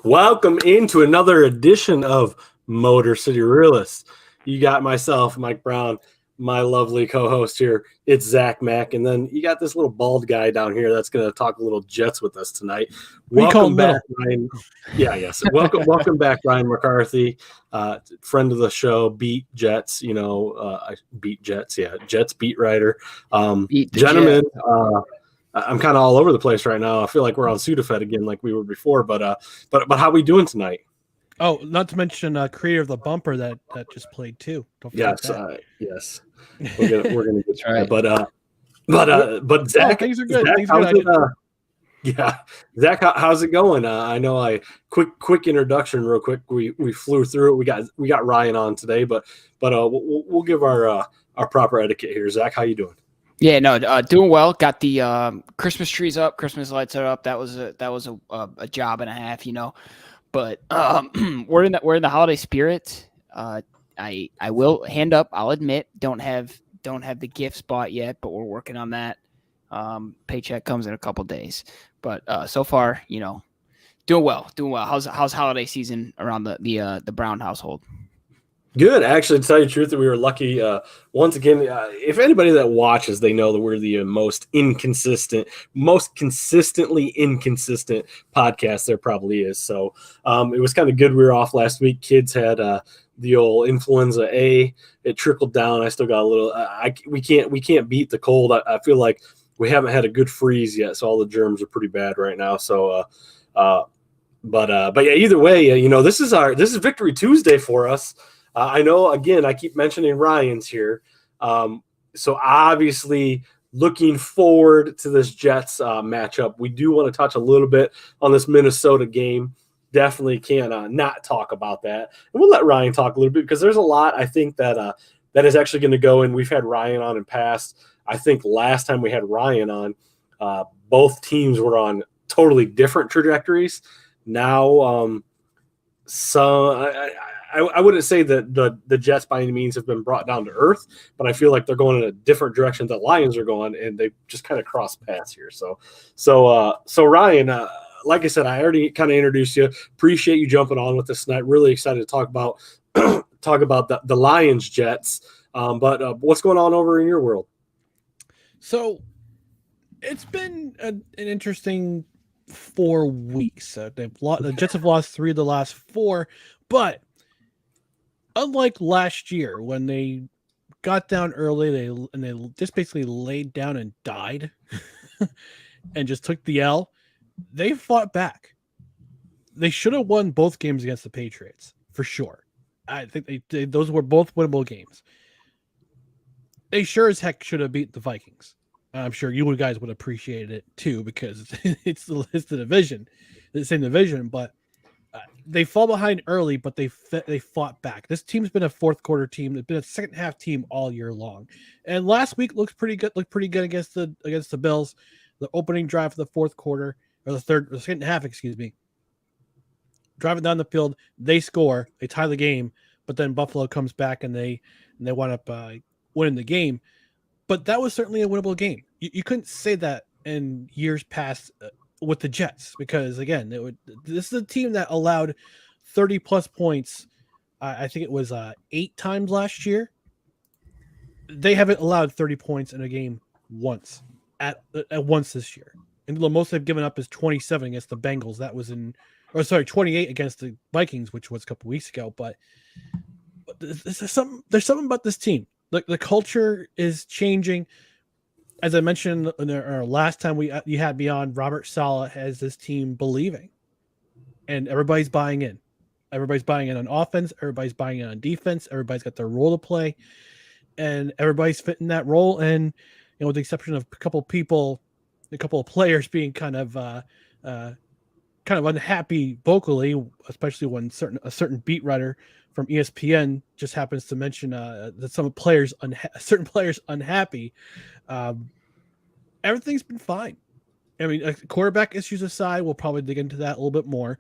Welcome into another edition of Motor City Realists. You got myself, Mike Brown, my lovely co-host here. It's Zach Mack, and then you got this little bald guy down here that's going to talk a little Jets with us tonight. Welcome back, Ryan. Yes. Welcome back, Ryan McCarthy, friend of the show, beat Jets. I beat Jets. Yeah, Jets beat writer. Gentlemen. I'm kind of all over the place right now. I feel like we're on Sudafed again, like we were before. But how we doing tonight? Oh, not to mention creator of the bumper that just played too. Don't forget that. Yes. We're gonna get right. But Zach, things are good. Zach, how's it going? I know quick introduction, real quick. We flew through it. We got Ryan on today, but we'll give our proper etiquette here. Zach, how you doing? Yeah, no, doing well. Got the Christmas trees up, Christmas lights are up. That was a job and a half, But we're in the holiday spirit. I will hand up. I'll admit, don't have the gifts bought yet, but we're working on that. Paycheck comes in a couple days, but so far, doing well. How's holiday season around the Brown household? Good. Actually, to tell you the truth, that we were lucky. Once again, if anybody that watches, they know that we're the most consistently inconsistent podcast there probably is. So it was kind of good. We were off last week. Kids had the old influenza A. It trickled down. I still got a little. We can't beat the cold. I feel like we haven't had a good freeze yet, so all the germs are pretty bad right now. So, but yeah. Either way, this is Victory Tuesday for us. I know, again, I keep mentioning Ryan's here. So obviously looking forward to this Jets matchup. We do want to touch a little bit on this Minnesota game. Definitely can't not talk about that. And we'll let Ryan talk a little bit because there's a lot I think that is actually going to go in. We've had Ryan on in past. I think last time we had Ryan on, both teams were on totally different trajectories. Now, I wouldn't say that the Jets by any means have been brought down to earth, but I feel like they're going in a different direction that Lions are going, and they just kind of cross paths here. So Ryan, like I said, I already kind of introduced you. Appreciate you jumping on with us tonight. Really excited to talk about the Lions Jets. But what's going on over in your world? So it's been an interesting 4 weeks. The Jets have lost 3 of the last 4, but unlike last year when they got down early, they just basically laid down and died and just took the L. They fought back. They should have won both games against the Patriots for sure. I think those were both winnable games. They sure as heck should have beat the Vikings. I'm sure you guys would appreciate it too because it's the division, the same division, but. They fall behind early, but they fought back. This team's been a fourth quarter team. It's been a second half team all year long. And last week looked pretty good against the Bills. The opening drive for the fourth quarter or the second half, driving down the field, they score, they tie the game, but then Buffalo comes back and they wind up winning the game. But that was certainly a winnable game. You couldn't say that in years past. With the Jets, because again, this is a team that allowed 30 plus points. I think it was 8 times last year. They haven't allowed 30 points in a game once at once this year. And the most they've given up is 27 against the Bengals. That was 28 against the Vikings, which was a couple weeks ago. But there's something about this team. Like the culture is changing. As I mentioned in our last time you had me on, Robert Saleh has this team believing, and everybody's buying in. Everybody's buying in on offense. Everybody's buying in on defense. Everybody's got their role to play, and everybody's fitting that role. And with the exception of a couple of players being kind of unhappy vocally, especially when a certain beat writer from ESPN just happens to mention that certain players unhappy. Everything's been fine. I mean, quarterback issues aside, we'll probably dig into that a little bit more.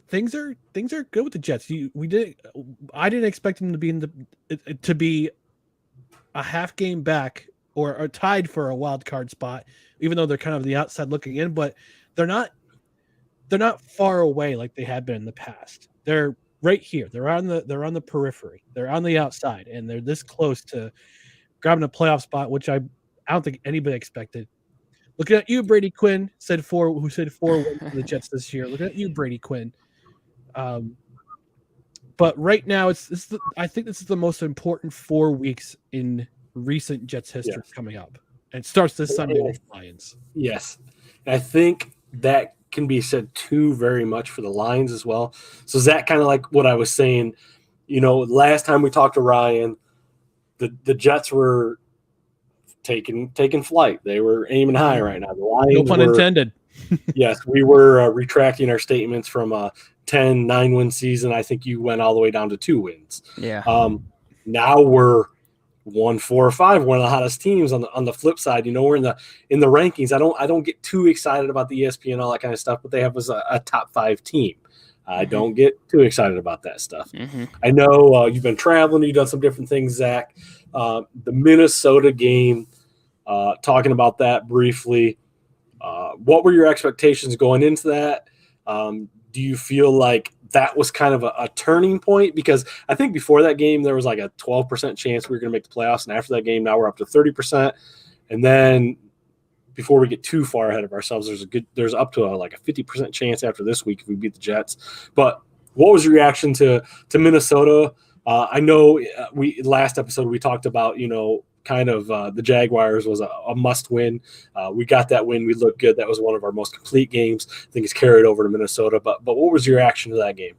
Things are good with the Jets. I didn't expect them to be a half game back or tied for a wild card spot, even though they're kind of the outside looking in. But they're they're not far away like they had been in the past. They're right here. They're on the periphery. They're on the outside, and they're this close to grabbing a playoff spot, which I don't think anybody expected. Looking at you, Brady Quinn, who said 4 wins for the Jets this year. Looking at you, Brady Quinn. But right now, I think this is the most important 4 weeks in recent Jets history coming up. And it starts this Sunday with Lions. Yes. I think that can be said too very much for the Lions as well. So Zach, kind of like what I was saying, last time we talked to Ryan, the Jets were taking flight. They were aiming high right now. The Lions no pun intended. Yes, we were retracting our statements from a 9-win season. I think you went all the way down to 2 wins. Yeah. Now we're 1, 4, or 5. One of the hottest teams. On the flip side, we're in the rankings. I don't get too excited about the ESPN and all that kind of stuff, but they have us a top 5 team. I don't get too excited about that stuff. Mm-hmm. I know you've been traveling. You've done some different things, Zach. The Minnesota game, talking about that briefly. What were your expectations going into that? Do you feel like that was kind of a turning point? Because I think before that game, there was like a 12% chance we were going to make the playoffs. And after that game, now we're up to 30%. And then before we get too far ahead of ourselves, there's up to a 50% chance after this week if we beat the Jets. But what was your reaction to Minnesota? I know last episode we talked about, kind of the Jaguars was a must win. We got that win. We looked good. That was one of our most complete games. I think it's carried over to Minnesota. But what was your reaction to that game?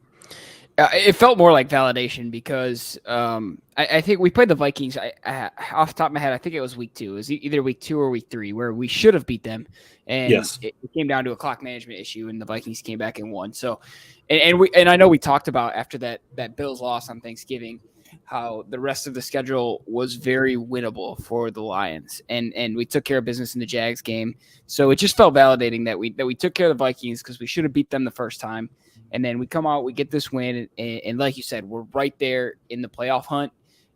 It felt more like validation because I think we played the Vikings. Off the top of my head, I think it was week 2. It was either week 2 or week 3 where we should have beat them. And yes. It came down to a clock management issue, and the Vikings came back and won. So, and I know we talked about after that Bills loss on Thanksgiving how the rest of the schedule was very winnable for the Lions, and we took care of business in the Jags game. So it just felt validating that we took care of the Vikings because we should have beat them the first time. And then we come out, we get this win, and like you said, we're right there in the playoff hunt.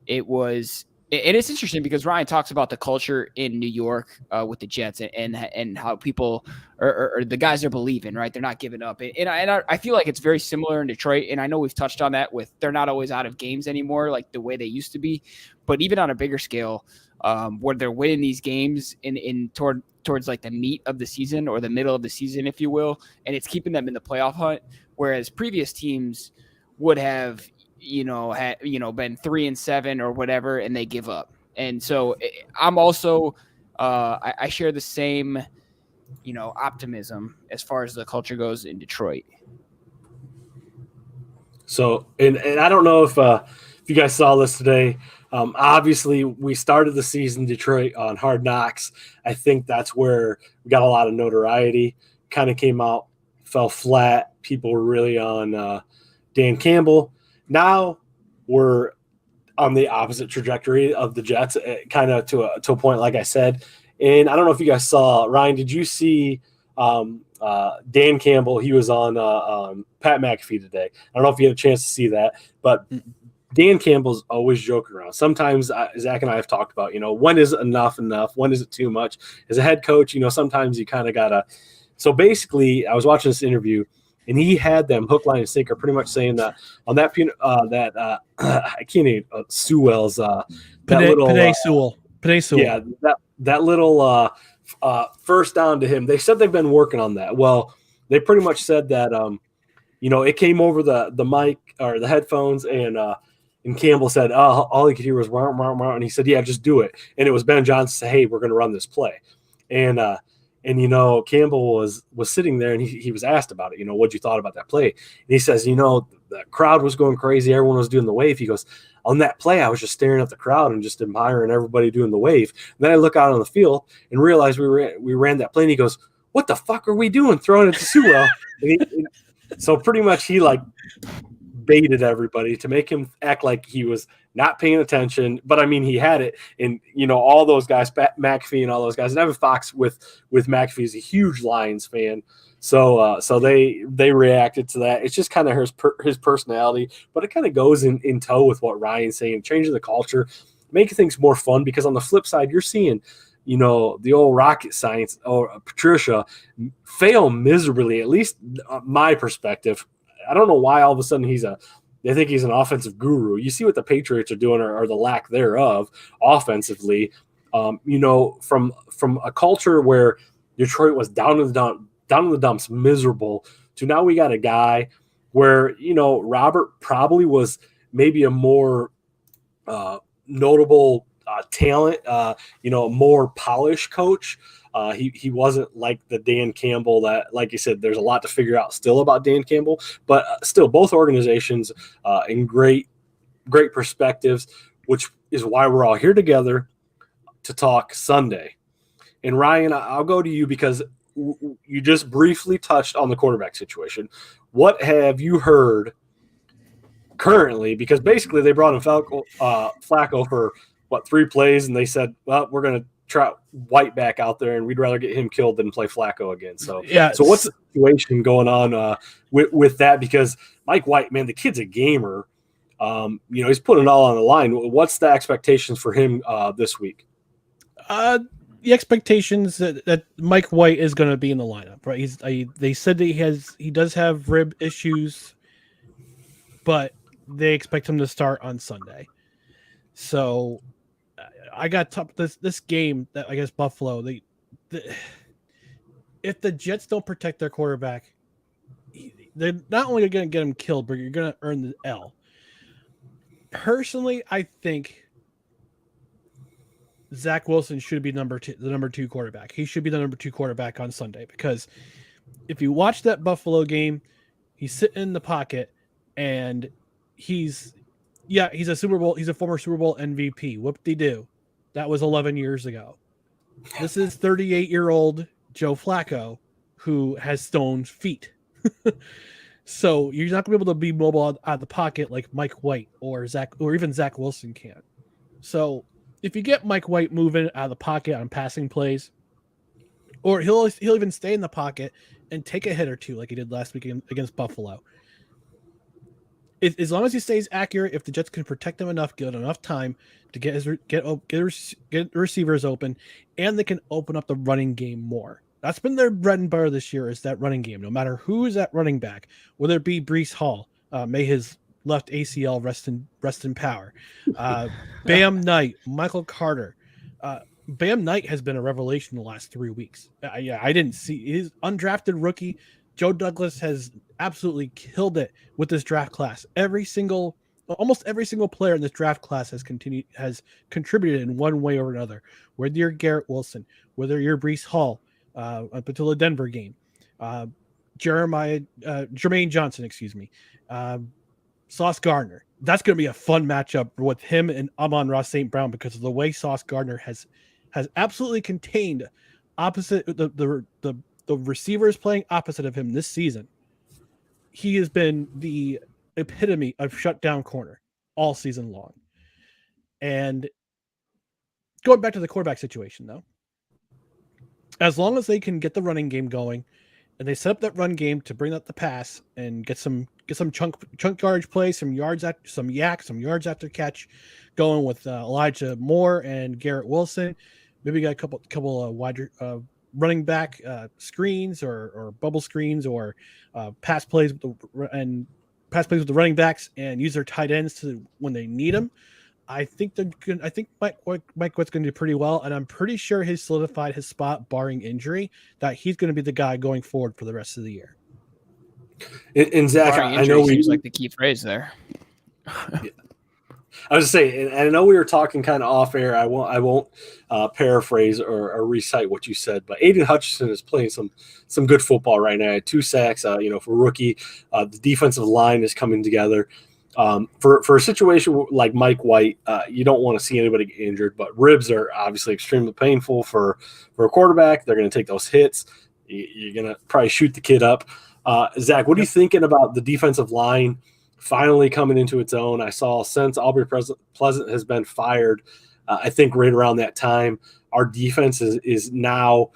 It's interesting because Ryan talks about the culture in New York with the Jets and how people or the guys are believing, right? They're not giving up. And I feel like it's very similar in Detroit. And I know we've touched on that with they're not always out of games anymore like the way they used to be. But even on a bigger scale, where they're winning these games towards like the meat of the season or the middle of the season, if you will, and it's keeping them in the playoff hunt. Whereas previous teams would have, been 3-7 or whatever, and they give up. And so I'm also, I share the same, optimism as far as the culture goes in Detroit. So, and I don't know if you guys saw this today. Obviously, we started the season Detroit on Hard Knocks. I think that's where we got a lot of notoriety. Kind of came out, fell flat. People were really on Dan Campbell. Now we're on the opposite trajectory of the Jets, kind of to a point, like I said. And I don't know if you guys saw, Ryan, did you see Dan Campbell? He was on Pat McAfee today. I don't know if you had a chance to see that, but Dan Campbell's always joking around. Sometimes Zach and I have talked about, when is enough? When is it too much? As a head coach, sometimes you kind of got to. So basically, I was watching this interview, and he had them hook, line, and sinker, pretty much saying that on that I can't even Sewell's Penei Sewell. Yeah, that little first down to him. They said they've been working on that. Well, they pretty much said that it came over the mic or the headphones, and Campbell said, all he could hear was wah, wah, wah, and he said, yeah, just do it. And it was Ben Johnson say, hey, we're going to run this play, and Campbell was sitting there, and he was asked about it. What you thought about that play? And he says, the crowd was going crazy. Everyone was doing the wave. He goes, on that play, I was just staring at the crowd and just admiring everybody doing the wave. And then I look out on the field and realize we ran that play. And he goes, what the fuck are we doing throwing it to Sewell? So pretty much he baited everybody to make him act like he was not paying attention. But I mean, he had it. And, all those guys, McAfee and all those guys, and Evan Fox with McAfee is a huge Lions fan. So they reacted to that. It's just kind of his personality, but it kind of goes in tow with what Ryan's saying, changing the culture, making things more fun, because on the flip side, you're seeing, the old rocket science or Patricia fail miserably, at least my perspective. I don't know why all of a sudden they think he's an offensive guru. You see what the Patriots are doing or the lack thereof offensively. From a culture where Detroit was down in the dumps, miserable, to now we got a guy where, Robert probably was maybe a more notable talent, more polished coach. He wasn't like the Dan Campbell that, like you said, there's a lot to figure out still about Dan Campbell, but still both organizations in great perspectives, which is why we're all here together to talk Sunday. And Ryan, I'll go to you because you just briefly touched on the quarterback situation. What have you heard currently? Because basically they brought in Flacco for 3 plays, and they said, well, we're going to try White back out there, and we'd rather get him killed than play Flacco again. So what's the situation going on with that? Because Mike White, man, the kid's a gamer. He's putting it all on the line. What's the expectations for him this week? The expectations that Mike White is going to be in the lineup, right? They said that he does have rib issues, but they expect him to start on Sunday. So I got this game that I guess Buffalo. If the Jets don't protect their quarterback, they're not only going to get him killed, but you're going to earn the L. Personally, I think Zach Wilson should be the number 2 quarterback. He should be the number 2 quarterback on Sunday, because if you watch that Buffalo game, he's sitting in the pocket and he's a former Super Bowl MVP. Whoop-de-doo. That was 11 years ago. This is 38-year-old Joe Flacco who has stone feet. So you're not going to be able to be mobile out of the pocket like Mike White or even Zach Wilson can. So if you get Mike White moving out of the pocket on passing plays, or he'll even stay in the pocket and take a hit or two like he did last week against Buffalo. As long as he stays accurate, if the Jets can protect him enough, give him enough time to get receivers open, and they can open up the running game more. That's been their bread and butter this year, is that running game. No matter who is at running back, whether it be Breece Hall, may his left ACL rest in power, Bam Knight, Michael Carter. Bam Knight has been a revelation the last 3 weeks. I didn't see his undrafted rookie. Joe Douglas has absolutely killed it with this draft class. Almost every single player in this draft class has contributed in one way or another. Whether you're Garrett Wilson, whether you're Breece Hall, up until the Denver game, Jermaine Johnson, Sauce Gardner. That's going to be a fun matchup with him and Amon-Ra St. Brown, because of the way Sauce Gardner has absolutely contained opposite the receivers playing opposite of him this season. He has been the epitome of shutdown corner all season long. And going back to the quarterback situation, though, as long as they can get the running game going, and they set up that run game to bring up the pass and get some chunk yardage play, some yards after catch going with Elijah Moore and Garrett Wilson. Maybe got a couple of wide running back screens or bubble screens or pass plays with the running backs, and use their tight ends when they need them. I think Mike White's going to do pretty well, and I'm pretty sure he's solidified his spot, barring injury, that he's going to be the guy going forward for the rest of the year. And Zach, I know seems like the key phrase there. Yeah. I was just saying, and I know we were talking kind of off air. I won't paraphrase or recite what you said, but Aiden Hutchinson is playing some good football right now. 2 sacks, for rookie. The defensive line is coming together. For a situation like Mike White, you don't want to see anybody get injured, but ribs are obviously extremely painful for a quarterback. They're going to take those hits. You're going to probably shoot the kid up. Zach, what are you thinking about the defensive line finally coming into its own? I saw since Aubrey Pleasant has been fired, I think right around that time, our defense is now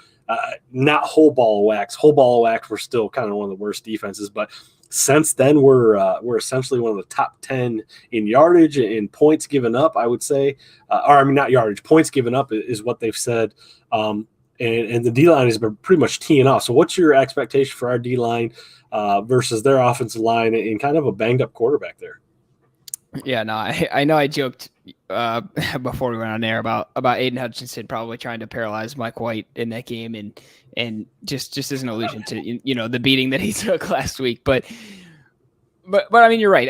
not whole ball of wax. Whole ball of wax, we're still kind of one of the worst defenses, but since then we're essentially one of the top 10 in yardage and in points given up, I would say. Not yardage, points given up is what they've said. And the D-line has been pretty much teeing off. So what's your expectation for our D-line versus their offensive line and kind of a banged-up quarterback there? Yeah, no, I know I joked before we went on air about Aiden Hutchinson probably trying to paralyze Mike White in that game, and just as an allusion to the beating that he took last week. But I mean, you're right,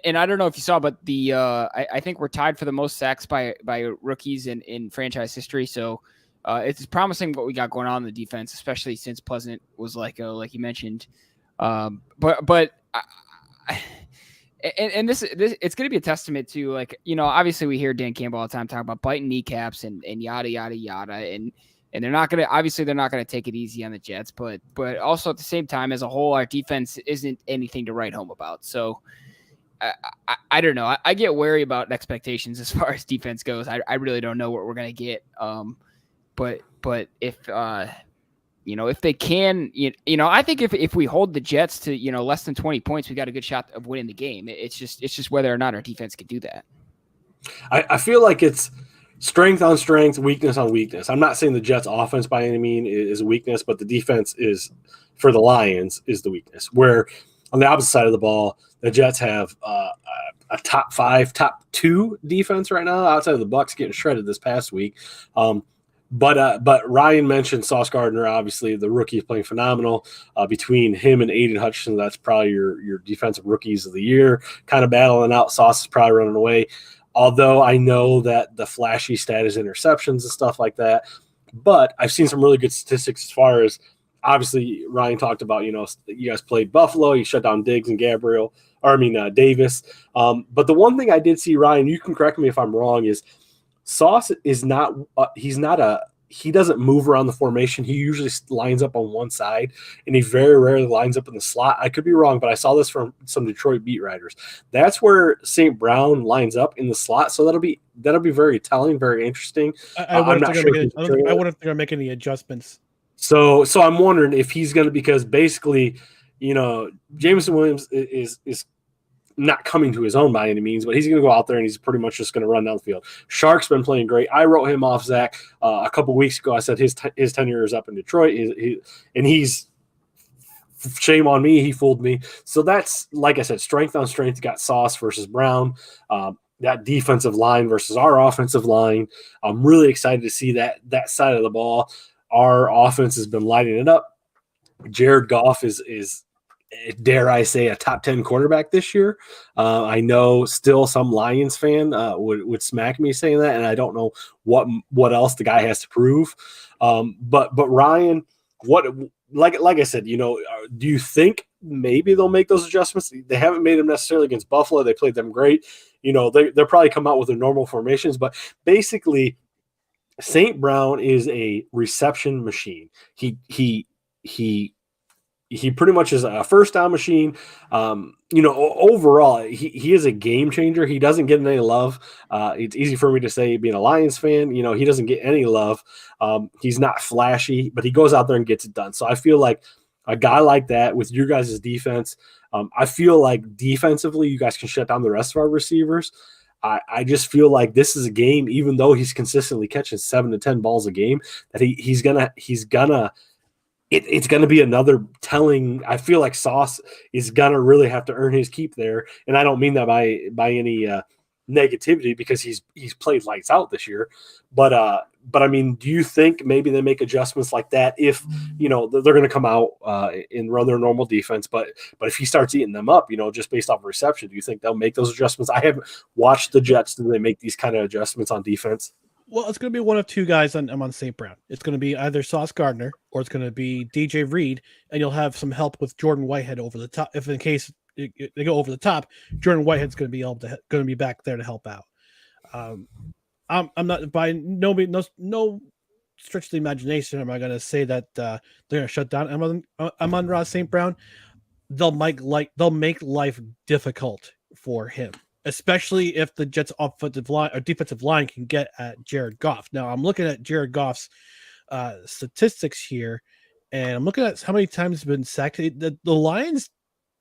and I don't know if you saw, but I think we're tied for the most sacks by rookies in franchise history. So it's promising what we got going on in the defense, especially since Pleasant was like you mentioned. But And this it's going to be a testament to obviously we hear Dan Campbell all the time talking about biting kneecaps and yada yada yada, and they're not going to take it easy on the Jets, but also at the same time, as a whole, our defense isn't anything to write home about. So I don't know. I get wary about expectations as far as defense goes. I really don't know what we're going to get. But if they can, I think if we hold the Jets to, less than 20 points, we got a good shot of winning the game. It's just whether or not our defense can do that. I feel like it's strength on strength, weakness on weakness. I'm not saying the Jets offense by any means is a weakness, but the defense is, for the Lions, is the weakness. Where on the opposite side of the ball, the Jets have a top 5, top 2 defense right now, outside of the Bucs getting shredded this past week. But Ryan mentioned Sauce Gardner. Obviously, the rookie is playing phenomenal. Between him and Aiden Hutchinson, that's probably your defensive rookies of the year. Kind of battling out. Sauce is probably running away. Although I know that the flashy stat is interceptions and stuff like that. But I've seen some really good statistics as far as, obviously, Ryan talked about, you guys played Buffalo. You shut down Diggs and Davis. But the one thing I did see, Ryan, you can correct me if I'm wrong, is Sauce is not he doesn't move around the formation. He usually lines up on one side, and he very rarely lines up in the slot. I could be wrong, but I saw this from some Detroit beat writers. That's where St. Brown lines up in the slot, so that'll be very telling, very interesting. I wonder if they're going to make any adjustments. So I'm wondering if he's going to, because basically, Jameson Williams is not coming to his own by any means, but he's going to go out there and he's pretty much just going to run down the field. Shark's been playing great. I wrote him off, Zach, a couple weeks ago. I said his tenure is up in Detroit, and he's shame on me. He fooled me. So that's, like I said, strength on strength. Got Sauce versus Brown. That defensive line versus our offensive line. I'm really excited to see that side of the ball. Our offense has been lighting it up. Jared Goff is dare I say, a top 10 quarterback this year. I know still some Lions fan would smack me saying that, and I don't know what else the guy has to prove. But Ryan, like I said, do you think maybe they'll make those adjustments? They haven't made them necessarily against Buffalo. They played them great. They'll probably come out with their normal formations, but basically St. Brown is a reception machine. He pretty much is a first down machine. Overall, he is a game changer. He doesn't get any love. It's easy for me to say, being a Lions fan, he doesn't get any love. He's not flashy, but he goes out there and gets it done. So I feel like a guy like that with your guys' defense, I feel like defensively you guys can shut down the rest of our receivers. I just feel like this is a game, even though he's consistently catching 7 to 10 balls a game, that he's gonna it's going to be another telling. I feel like Sauce is going to really have to earn his keep there. And I don't mean that by any negativity, because he's played lights out this year. But I mean, do you think maybe they make adjustments like that if, they're going to come out and run their normal defense, but if he starts eating them up, just based off reception, do you think they'll make those adjustments? I haven't watched the Jets. Do they make these kind of adjustments on defense? Well, it's going to be one of two guys on St. Brown. It's going to be either Sauce Gardner or it's going to be DJ Reed, and you'll have some help with Jordan Whitehead over the top. If in case they go over the top, Jordan Whitehead's going to be back there to help out. I'm not by no stretch of the imagination am I going to say that they're going to shut down Amon-Ra St. Brown. They'll make life difficult for him, especially if the Jets' offensive line or defensive line can get at Jared Goff. Now, I'm looking at Jared Goff's statistics here, and I'm looking at how many times he's been sacked. The Lions'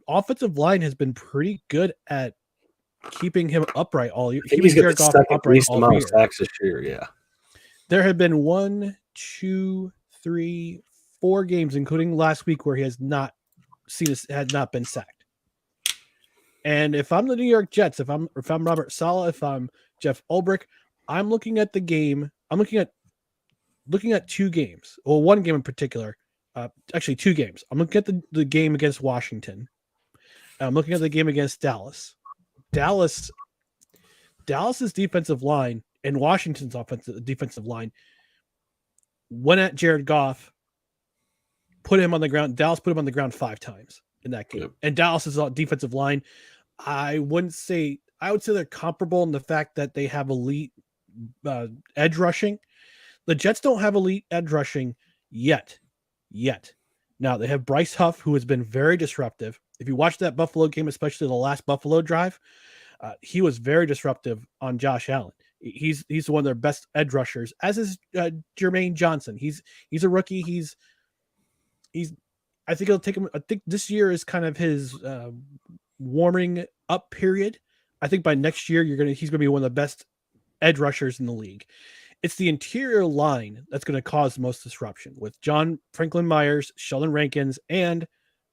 offensive line has been pretty good at keeping him upright all year. I think he's got the second least amount of sacks this year. Yeah. There have been 1, 2, 3, 4 games, including last week, where he has not been sacked. And if I'm the New York Jets, if I'm Robert Saleh, if I'm Jeff Ulbrich, I'm looking at the game. I'm looking at 2 games. Well, one game in particular. Actually, 2 games. I'm looking at the game against Washington. I'm looking at the game against Dallas. Dallas's defensive line and Washington's defensive line went at Jared Goff, put him on the ground. Dallas put him on the ground 5 times in that game. Yep. And Dallas's defensive line, I would say they're comparable in the fact that they have elite edge rushing. The Jets don't have elite edge rushing yet. Now they have Bryce Huff, who has been very disruptive. If you watch that Buffalo game, especially the last Buffalo drive, he was very disruptive on Josh Allen. He's one of their best edge rushers, as is Jermaine Johnson. He's a rookie. I think it'll take him. I think this year is kind of his warming up period. I think by next year he's gonna be one of the best edge rushers in the league. It's the interior line that's going to cause the most disruption with John Franklin Myers, Sheldon Rankins, and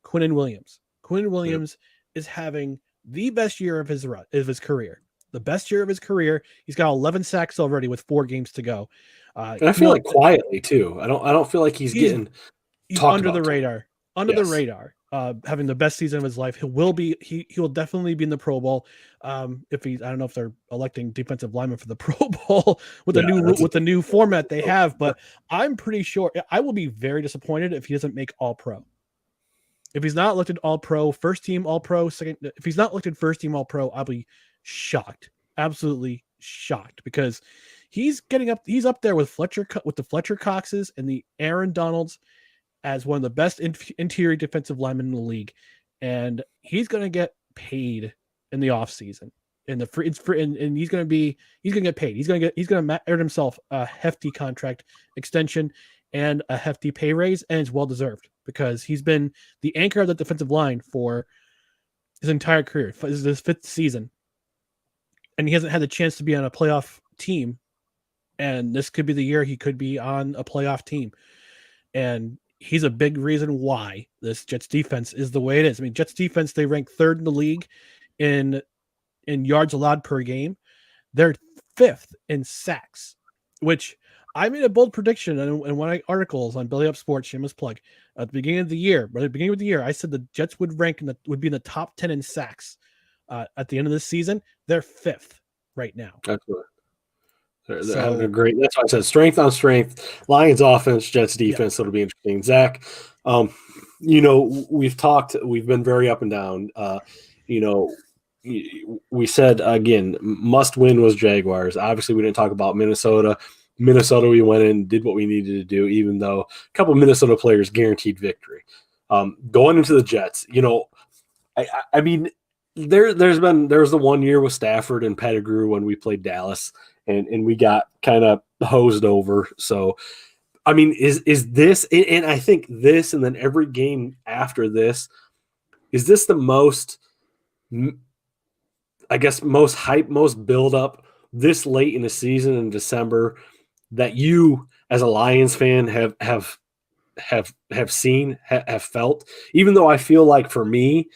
Quinnen Williams. Quinnen Williams is having the best year of his career. The best year of his career. He's got 11 sacks already with 4 games to go. And I feel like quietly too. I don't feel like he's getting talked under about the radar. The radar. Having the best season of his life. He will definitely be in the Pro Bowl. I don't know if they're electing defensive linemen for the Pro Bowl with the new format they have, but I'm pretty sure I will be very disappointed if he doesn't make All-Pro. If he's not elected All-Pro, first team All-Pro, second, if he's not elected first team All-Pro, I'll be shocked. Absolutely shocked, because he's up there with the Fletcher Coxes and the Aaron Donalds as one of the best interior defensive linemen in the league, and he's going to get paid in the offseason. And he's going to get paid. He's going to earn himself a hefty contract extension and a hefty pay raise, and it's well deserved, because he's been the anchor of the defensive line for his entire career. This is his 5th season, and he hasn't had the chance to be on a playoff team, and this could be the year he could be on a playoff team. And he's a big reason why this Jets defense is the way it is. I mean, Jets defense, they rank 3rd in the league in yards allowed per game. They're 5th in sacks, which I made a bold prediction in one of my articles on Belly Up Sports, shameless plug, at the beginning of the year. But at the beginning of the year, I said the Jets would would be in the top 10 in sacks at the end of this season. They're 5th right now. That's right. They're having a great. That's why I said strength on strength. Lions offense, Jets defense. So it'll be interesting. Zach, we've been very up and down. We said again, must win was Jaguars. Obviously, we didn't talk about Minnesota. We went in, did what we needed to do, even though a couple of Minnesota players guaranteed victory. Going into the Jets, I mean, there was the one year with Stafford and Pettigrew when we played Dallas. And we got kind of hosed over. So, I mean, is this, and I think this, and then every game after this, is this the most, I guess, most hype, most build up this late in the season in December that you, as a Lions fan, have seen, have felt? Even though I feel like for me,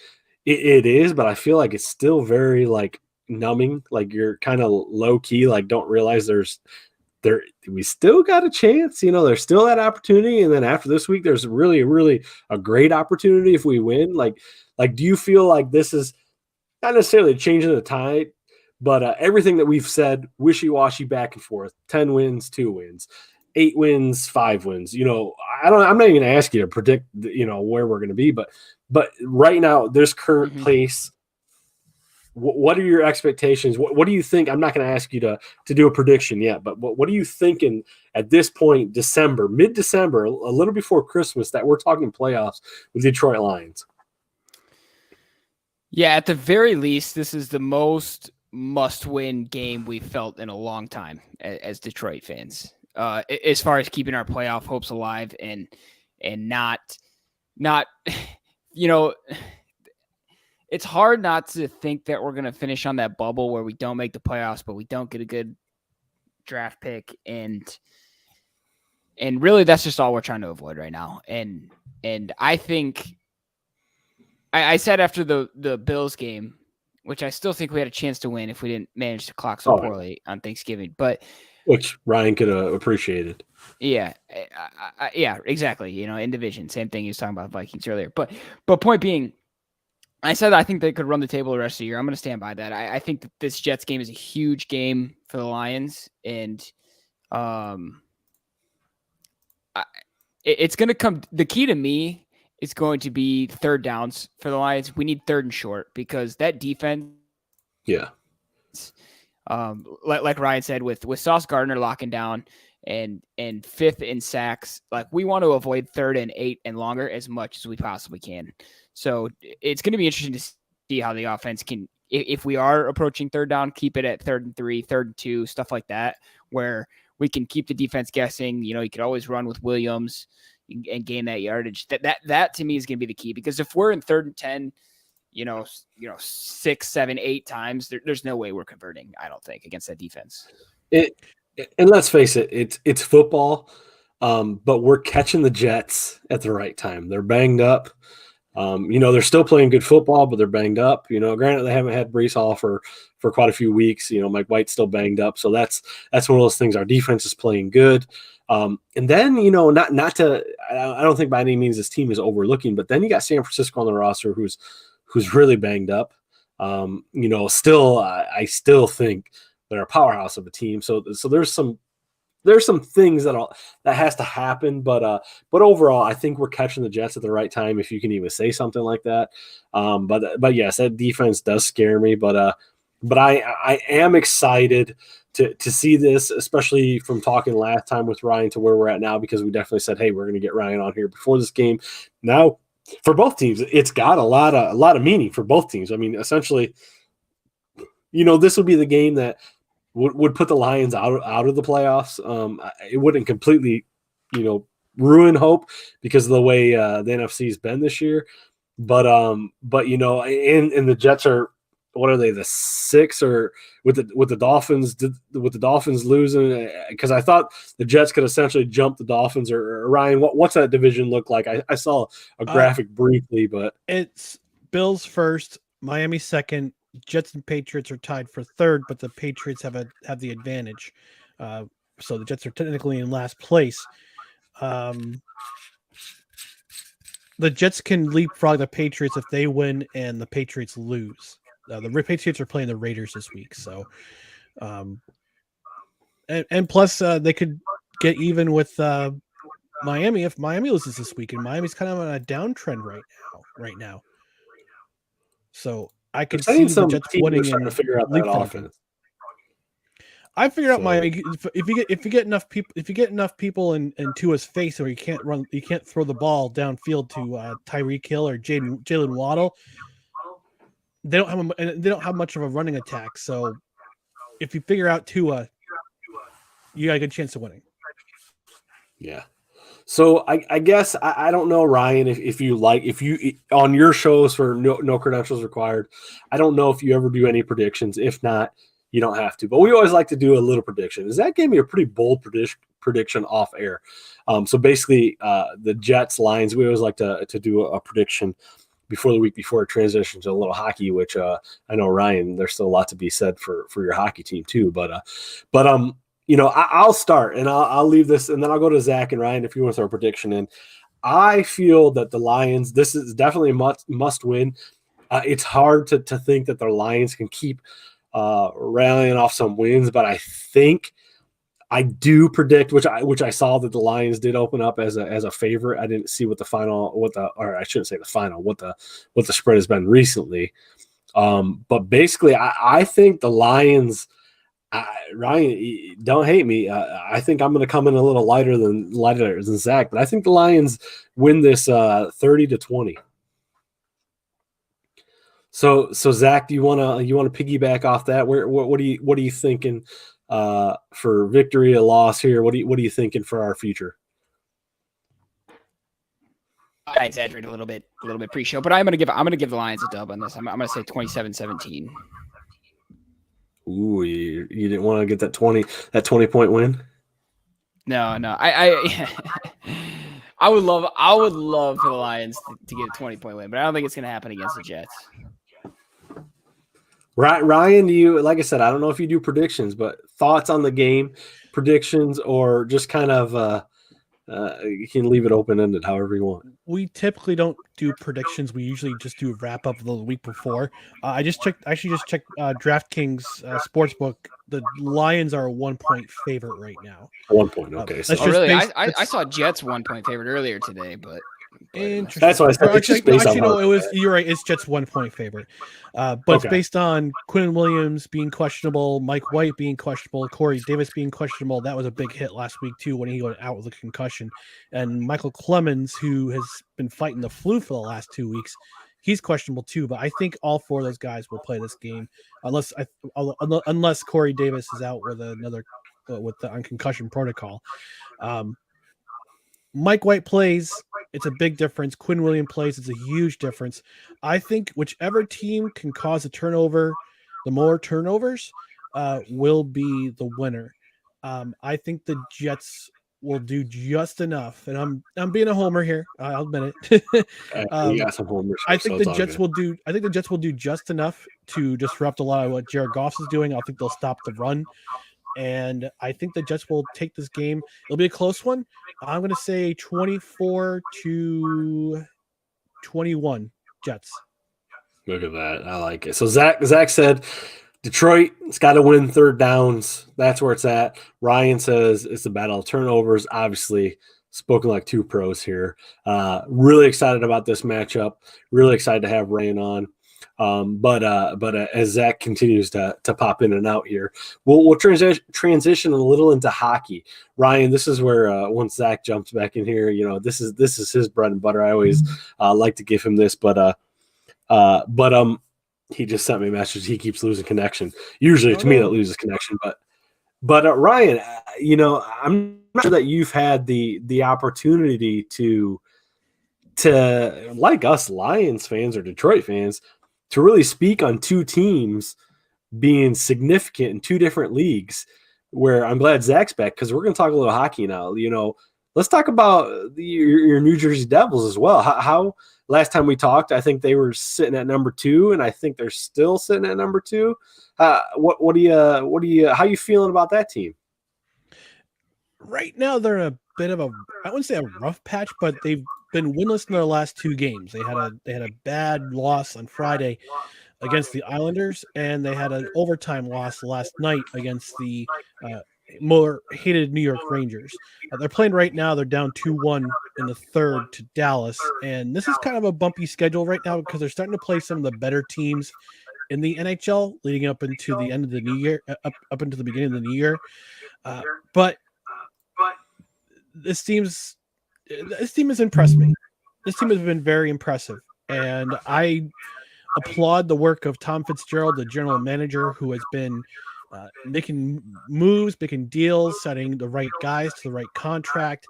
it is, but I feel like it's still very like numbing, like you're kind of low key, like don't realize we still got a chance, there's still that opportunity. And then after this week, there's really a great opportunity if we win. Like do you feel like this is not necessarily changing the tide, but everything that we've said, wishy-washy back and forth, 10 wins, 2 wins, 8 wins, 5 wins, I'm not even gonna ask you to predict where we're going to be, but right now, this current place, what are your expectations? What do you think? I'm not going to ask you to do a prediction yet, but what are you thinking at this point, mid-December, a little before Christmas, that we're talking playoffs with Detroit Lions? Yeah, at the very least, this is the most must-win game we've felt in a long time as Detroit fans. as far as keeping our playoff hopes alive and not it's hard not to think that we're going to finish on that bubble where we don't make the playoffs, but we don't get a good draft pick. And really that's just all we're trying to avoid right now. And I think I said after the Bills game, which I still think we had a chance to win if we didn't manage to clock so poorly on Thanksgiving, but which Ryan could have appreciated. Yeah, yeah, exactly. In division, same thing he was talking about Vikings earlier. But point being, I said I think they could run the table the rest of the year. I'm going to stand by that. I think that this Jets game is a huge game for the Lions, and it's going to come. The key to me is going to be third downs for the Lions. We need third and short because that defense. Yeah. Like Ryan said, with Sauce Gardner locking down and fifth in sacks, like we want to avoid 3rd and 8 and longer as much as we possibly can. So it's going to be interesting to see how the offense can, if we are approaching third down, keep it at 3rd and 3, 3rd and 2, stuff like that, where we can keep the defense guessing. You could always run with Williams and gain that yardage. That to me is going to be the key, because if we're in 3rd and 10, 6, 7, 8 times, there's no way we're converting, I don't think, against that defense. And let's face it, it's football, but we're catching the Jets at the right time. They're banged up. They're still playing good football, but they're banged up. Granted, they haven't had Breece Hall for quite a few weeks. Mike White's still banged up. So that's one of those things. Our defense is playing good. And then, not to – I don't think by any means this team is overlooking, but then you got San Francisco on the roster who's really banged up. Still, I still think they're a powerhouse of a team. So there's some things that has to happen, but overall, I think we're catching the Jets at the right time, if you can even say something like that. But yes, that defense does scare me. But I am excited to see this, especially from talking last time with Ryan to where we're at now, because we definitely said, hey, we're going to get Ryan on here before this game. Now, for both teams, it's got a lot of meaning for both teams. I mean, essentially, this would be the game that would put the Lions out of the playoffs. It wouldn't completely, ruin hope because of the way the NFC has been this year. But and the Jets are, what are they, the 6 or with the Dolphins? With the Dolphins losing, because I thought the Jets could essentially jump the Dolphins. Or Ryan, what's that division look like? I saw a graphic briefly, but it's Bills first, Miami second. Jets and Patriots are tied for 3rd, but the Patriots have the advantage. So the Jets are technically in last place. The Jets can leapfrog the Patriots if they win and the Patriots lose. The Patriots are playing the Raiders this week, so and plus they could get even with Miami if Miami loses this week, and Miami's kind of on a downtrend right now. So I could see the Jets winning and figure out that offense. I figured out Miami. If you get enough people in Tua's face, or you can't throw the ball downfield to Tyreek Hill or Jalen Waddle. They don't have much of a running attack. So if you figure out Tua, you got a good chance of winning. Yeah. So I guess I don't know, Ryan, if you on your shows for no credentials required, I don't know if you ever do any predictions. If not, you don't have to. But we always like to do a little prediction. Zach gave me a pretty bold prediction off air. So basically, the Jets Lions, we always like to do a prediction before the week before it transitions to a little hockey, which I know, Ryan, there's still a lot to be said for your hockey team too. But I'll start, and I'll leave this, and then I'll go to Zach and Ryan if you want to throw a prediction in. I feel that the Lions, this is definitely a must win. It's hard to think that the Lions can keep rallying off some wins, but I think I do predict, which I saw that the Lions did open up as a favorite. I didn't see what the spread has been recently. But basically, I think the Lions. Ryan, don't hate me. I think I'm going to come in a little lighter than Zach, but I think the Lions win this 30-20. So Zach, do you want to piggyback off that? What are you thinking for victory, a loss here? What are you thinking for our future? I exaggerated a little bit pre-show, but I'm gonna give the Lions a dub on this. I'm gonna say 27-17. Ooh, you didn't want to get that 20-point win? No. I I would love for the Lions to get a 20-point win, but I don't think it's gonna happen against the Jets. Ryan, do you, like I said, I don't know if you do predictions, but thoughts on the game, predictions, or just kind of you can leave it open-ended however you want. We typically don't do predictions. We usually just do a wrap up of the week before. I just checked DraftKings Sportsbook. The Lions are a 1-point favorite right now. 1 point, okay. So really? I saw Jets 1-point favorite earlier today, but interesting. That's what I said. It's just based on you're right. It's Jets 1-point favorite, but it's based on Quinn Williams being questionable, Mike White being questionable, Corey Davis being questionable. That was a big hit last week too when he went out with a concussion, and Michael Clemens, who has been fighting the flu for the last 2 weeks, he's questionable too. But I think all four of those guys will play this game unless Corey Davis is out with on concussion protocol. Mike White plays, it's a big difference. Quinn Williams plays, it's a huge difference. I think whichever team can cause a turnover, the more turnovers, will be the winner. I think the Jets will do just enough, and I'm being a homer here. I'll admit it. You got some homers. I think the Jets will do. I think the Jets will do just enough to disrupt a lot of what Jared Goff is doing. I think they'll stop the run. And I think the Jets will take this game. It'll be a close one. I'm going to say 24-21 Jets. Look at that. I like it. So Zach said Detroit's got to win third downs. That's where it's at. Ryan says it's a battle of turnovers. Obviously, spoken like two pros here. Really excited about this matchup. Really excited to have Ryan on. But as Zach continues to pop in and out here, we'll transition a little into hockey. Ryan, this is where once Zach jumps back in here, this is his bread and butter. I always like to give him this, but he just sent me a message. He keeps losing connection. Usually to me that loses connection, but Ryan, I'm not sure that you've had the opportunity to like us Lions fans or Detroit fans to really speak on two teams being significant in two different leagues, where I'm glad Zach's back because we're going to talk a little hockey now. Let's talk about your New Jersey Devils as well. How last time we talked, I think they were sitting at number 2, and I think they're still sitting at number 2. How you feeling about that team? Right now, they're in a bit of I wouldn't say a rough patch, but they've been winless in their last 2 games. They had a bad loss on Friday against the Islanders, and they had an overtime loss last night against the more hated New York Rangers. They're playing right now. They're down 2-1 in the third to Dallas, and this is kind of a bumpy schedule right now because they're starting to play some of the better teams in the NHL leading up into the end of the new year, up into the beginning of the new year. But this team has impressed me. This team has been very impressive, and I applaud the work of Tom Fitzgerald, the general manager, who has been making moves, making deals, setting the right guys to the right contract,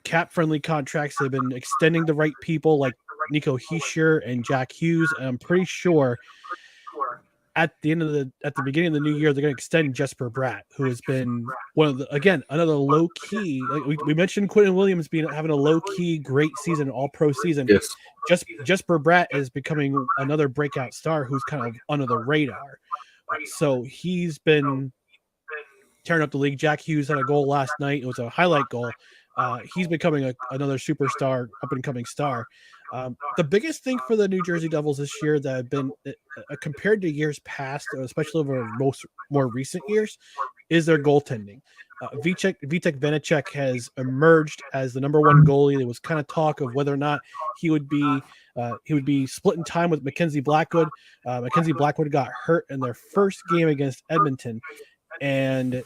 cap-friendly contracts. They've been extending the right people like Nico Hischier and Jack Hughes, and I'm pretty sure at the beginning of the new year, they're going to extend Jesper Bratt, who has been another low key. Like we mentioned, Quentin Williams having a low key great season, all pro season. Yes. Jesper Bratt is becoming another breakout star who's kind of under the radar. So he's been tearing up the league. Jack Hughes had a goal last night. It was a highlight goal. He's becoming another superstar, up and coming star. The biggest thing for the New Jersey Devils this year that have been compared to years past, especially over more recent years, is their goaltending. Vitek Vanacek has emerged as the number 1 goalie. There was kind of talk of whether or not he would be splitting time with Mackenzie Blackwood. Mackenzie Blackwood got hurt in their first game against Edmonton, and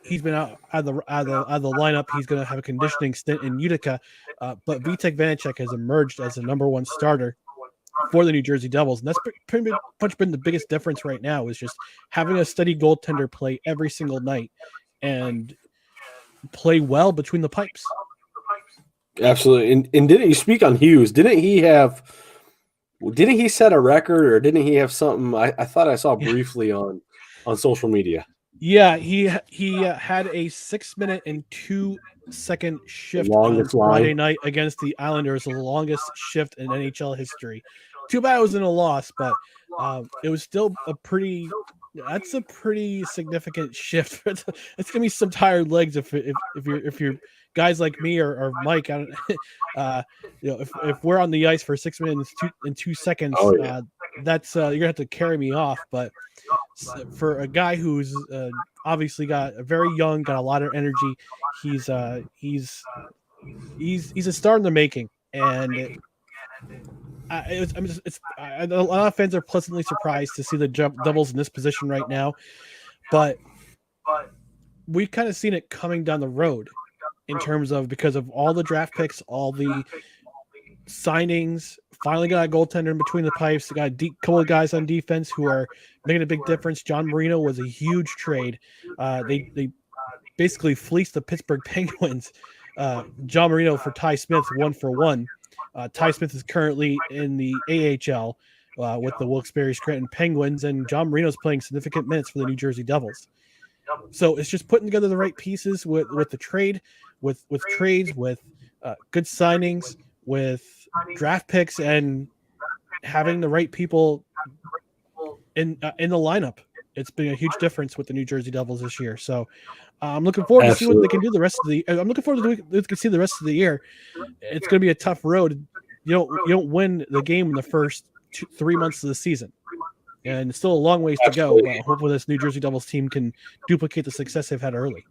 he's been out of the lineup. He's going to have a conditioning stint in Utica, but Vitek Vanacek has emerged as the number 1 starter. for the New Jersey Devils. And that's pretty much been the biggest difference right now, is just having a steady goaltender play every single night and play well between the pipes. Absolutely. And didn't you speak on Hughes? Didn't he set a record, or didn't he have something? I thought I saw briefly on social media. Yeah, he had a 6-minute and 2-second shift on Friday night against the Islanders, the longest shift in NHL history. Too bad it was in a loss, but it was still a pretty significant shift. It's gonna be some tired legs if you're guys like me or Mike. I don't, if we're on the ice for 6 minutes and 2 seconds, that's you're gonna have to carry me off. But for a guy who's obviously got a very young, got a lot of energy, he's a star in the making, and a lot of fans are pleasantly surprised to see the Devils in this position right now, but we've kind of seen it coming down the road in terms of, because of all the draft picks, all the signings, finally got a goaltender in between the pipes. Got a couple of guys on defense who are making a big difference. John Marino was a huge trade. They basically fleeced the Pittsburgh Penguins. John Marino for Ty Smith, 1-for-1. Ty Smith is currently in the AHL with the Wilkes-Barre Scranton Penguins, and John Marino's playing significant minutes for the New Jersey Devils. So it's just putting together the right pieces with the trade, with trades, with good signings, with draft picks, and having the right people in the lineup. It's been a huge difference with the New Jersey Devils this year. So I'm looking forward to see what they can do the rest of the. I'm looking forward to see the rest of the year. It's going to be a tough road. You don't win the game in the first 3 months of the season, and it's still a long ways to go. But hopefully, this New Jersey Devils team can duplicate the success they've had early.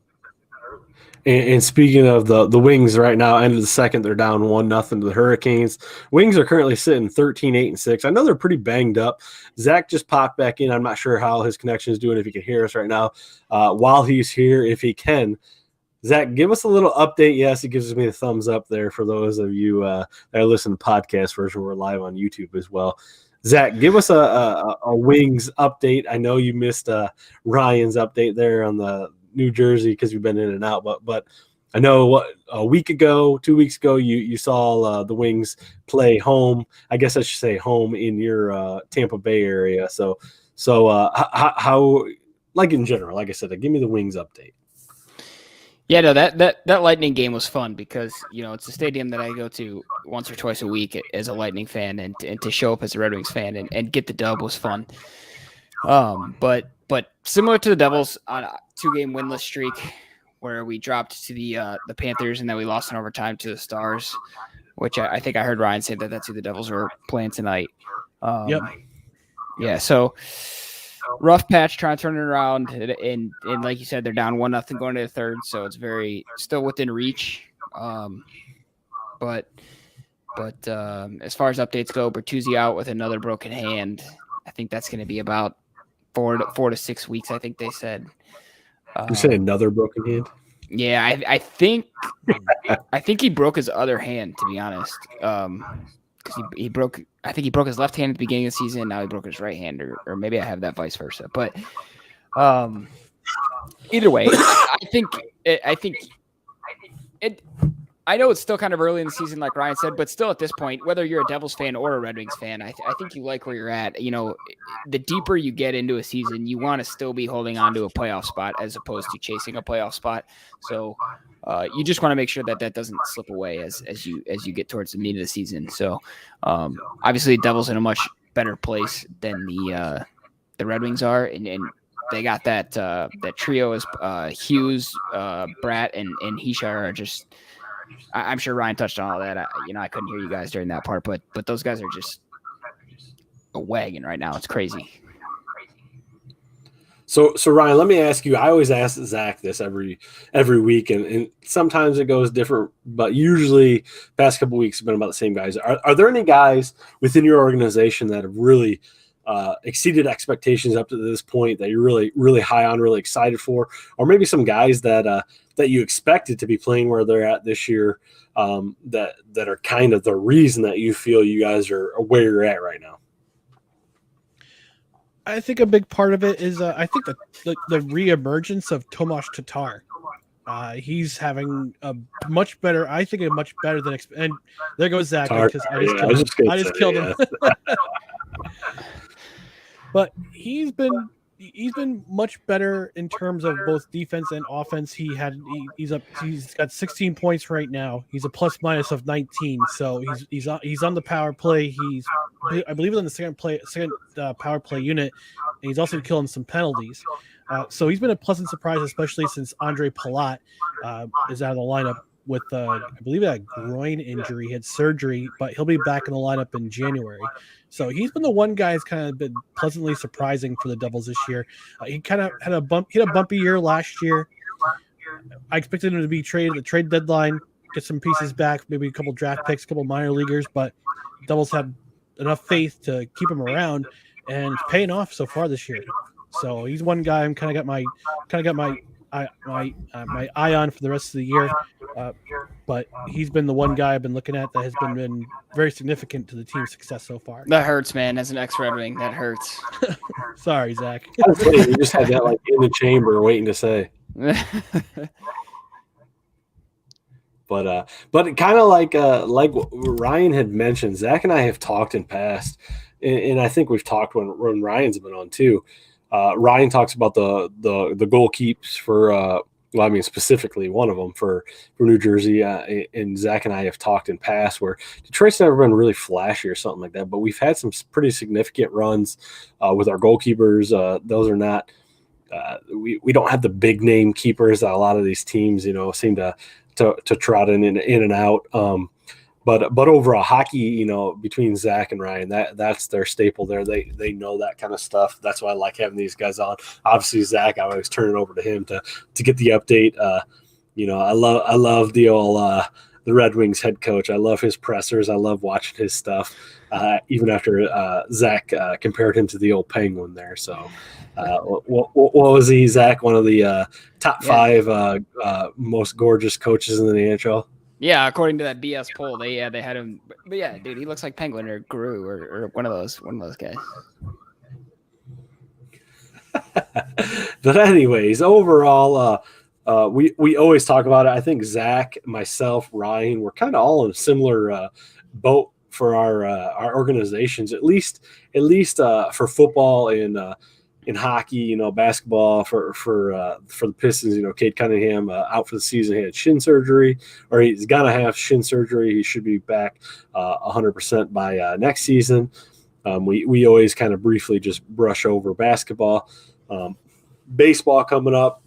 And speaking of the Wings, right now, end of the second, they're down 1-0 to the Hurricanes. Wings are currently sitting 13-8-6. I know they're pretty banged up. Zach just popped back in. I'm not sure how his connection is doing, if he can hear us right now. While he's here, if he can, Zach, give us a little update. Yes, he gives me a thumbs up there for those of you that are listening to the podcast version. We're live on YouTube as well. Zach, give us a Wings update. I know you missed Ryan's update there on the New Jersey because you've been in and out, but I know a week ago, 2 weeks ago, you saw the Wings play home. I guess I should say home in your Tampa Bay area. So how, like in general, like I said, give me the Wings update. Yeah, no, that Lightning game was fun because, it's a stadium that I go to once or twice a week as a Lightning fan, and to show up as a Red Wings fan and get the dub was fun. But similar to the Devils on a 2-game winless streak where we dropped to the Panthers and then we lost in overtime to the Stars, which I think I heard Ryan say that's who the Devils were playing tonight. Yep. Yeah, so rough patch trying to turn it around, and like you said, they're down 1-0 going to the third, so it's still within reach. But as far as updates go, Bertuzzi out with another broken hand. I think that's going to be about 4 to 6 weeks, I think they said. You said another broken hand? Yeah, I think he broke his other hand, to be honest. Because he broke his left hand at the beginning of the season. Now he broke his right hand, or maybe I have that vice versa. But either way, I think I know it's still kind of early in the season, like Ryan said, but still at this point, whether you're a Devils fan or a Red Wings fan, I think you like where you're at. The deeper you get into a season, you want to still be holding on to a playoff spot as opposed to chasing a playoff spot. So you just want to make sure that doesn't slip away as you get towards the meat of the season. So obviously, the Devils in a much better place than the Red Wings are, and they got that trio as Hughes, Bratt, and Hischier are just. I'm sure Ryan touched on all that. I couldn't hear you guys during that part, but those guys are just a wagon right now. It's crazy. So Ryan, let me ask you. I always ask Zach this every week, and sometimes it goes different, but usually past couple of weeks have been about the same guys. Are there any guys within your organization that have really exceeded expectations up to this point that you're really, really high on, really excited for, or maybe some guys that you expected to be playing where they're at this year, that are kind of the reason that you feel you guys are where you're at right now? I think a big part of it is I think the reemergence of Tomas Tatar. He's having a much better than and there goes Zach, because I just killed him. But he's been much better in terms of both defense and offense. He's got 16 points right now. He's a plus minus of 19, so he's on the power play. I believe on the second power play unit, and he's also killing some penalties. So he's been a pleasant surprise, especially since Andre Palat is out of the lineup with, I believe, a groin injury. He had surgery, but he'll be back in the lineup in January. So he's been the one guy who's kind of been pleasantly surprising for the Devils this year. He kind of had a bumpy year last year. I expected him to be traded at the trade deadline, get some pieces back, maybe a couple draft picks, a couple minor leaguers, but Devils have enough faith to keep him around, and it's paying off so far this year. So he's one guy I'm kind of got my eye on for the rest of the year. But he's been the one guy I've been looking at that has been very significant to the team's success so far. That hurts, man. As an ex-Red Wing, that hurts. Sorry, Zach. You just had that in the chamber waiting to say. But kind of like what Ryan had mentioned, Zach and I have talked in past, and I think we've talked when Ryan's been on too. Ryan talks about the goal keeps for specifically one of them for New Jersey, and Zach and I have talked in past where Detroit's never been really flashy or something like that, but we've had some pretty significant runs with our goalkeepers. Those are not we don't have the big name keepers that a lot of these teams seem to trot in and out. But over a hockey, between Zach and Ryan, that's their staple there. They know that kind of stuff. That's why I like having these guys on. Obviously, Zach, I always turn it over to him to get the update. I love the old the Red Wings head coach. I love his pressers. I love watching his stuff. Even after Zach compared him to the old Penguin there. So, what was he, Zach? One of the top 5 most gorgeous coaches in the NHL. Yeah, according to that BS poll, they had him. But yeah, dude, he looks like Penguin or Gru or one of those guys. But anyways, overall, we always talk about it. I think Zach, myself, Ryan, we're kind of all in a similar boat for our organizations, at least for football and in hockey, basketball for the Pistons, Cade Cunningham out for the season. He had shin surgery, or he's gonna have shin surgery. He should be back 100% by next season. We always kind of briefly just brush over basketball. Baseball coming up.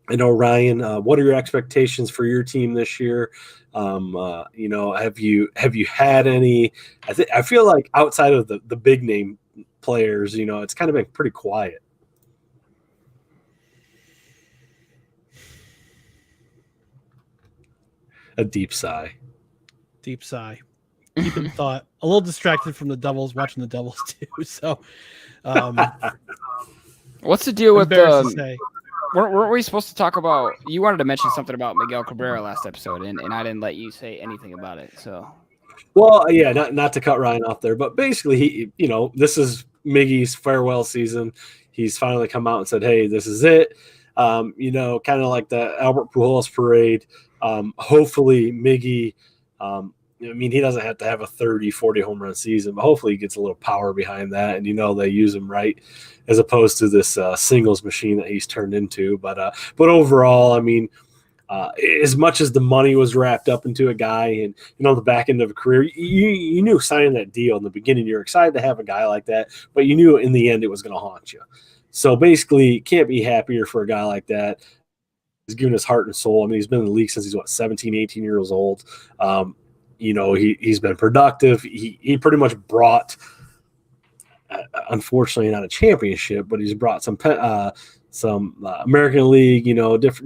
I know, Ryan, what are your expectations for your team this year? Have you had any? I feel like outside of the big name players, it's kind of been pretty quiet. A deep sigh. Deep in thought. A little distracted from the Devils, watching the Devils too. So, what's the deal with weren't we supposed to talk about? You wanted to mention something about Miguel Cabrera last episode, and I didn't let you say anything about it. So, well, yeah, not to cut Ryan off there, but basically, he, this is Miggy's farewell season. He's finally come out and said, "Hey, this is it." Kind of like the Albert Pujols parade. Hopefully, Miggy. He doesn't have to have a 30, 40 home run season, but hopefully he gets a little power behind that, and they use him right, as opposed to this singles machine that he's turned into. But overall, as much as the money was wrapped up into a guy and the back end of a career, you knew signing that deal in the beginning, you're excited to have a guy like that, but you knew in the end it was going to haunt you. So basically, can't be happier for a guy like that. He's given his heart and soul. He's been in the league since he's 17, 18 years old. He's been productive. He pretty much brought, unfortunately not a championship, but he's brought some American League,